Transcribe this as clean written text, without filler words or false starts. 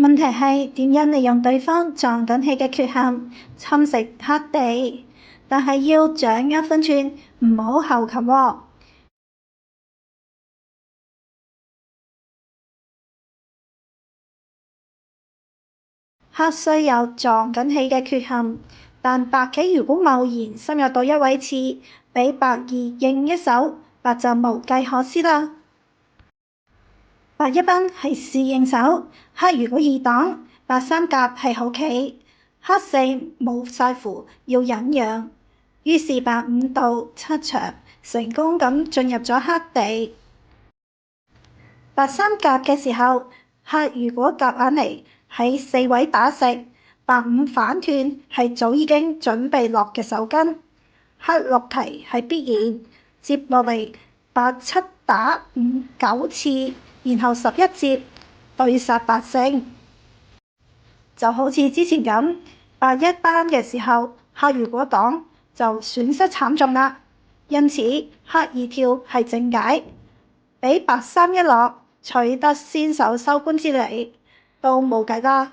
問題係點樣利用對方撞緊起嘅缺陷侵蝕黑地，但係要掌握分寸，唔好後擒喎。黑雖有撞緊起嘅缺陷，但白棋如果貿然深入到一位次，俾白二應一手，白就無計可施啦。白一班係試應手，黑如果二擋，白三甲係好棋，黑四冇晒符要忍讓，於是白五到七長，成功咁進入咗黑地。白三甲嘅時候，黑如果夾硬嚟喺四位打食，白五反斷係早已經準備落嘅手筋，黑六提係必然，接落嚟白七打五9次，然後11接對殺白勝，就好似之前咁，白一班嘅時候，黑如果擋就損失慘重啦，因此黑二跳係正解，俾白三一落，取得先手收官之利，都冇計啦。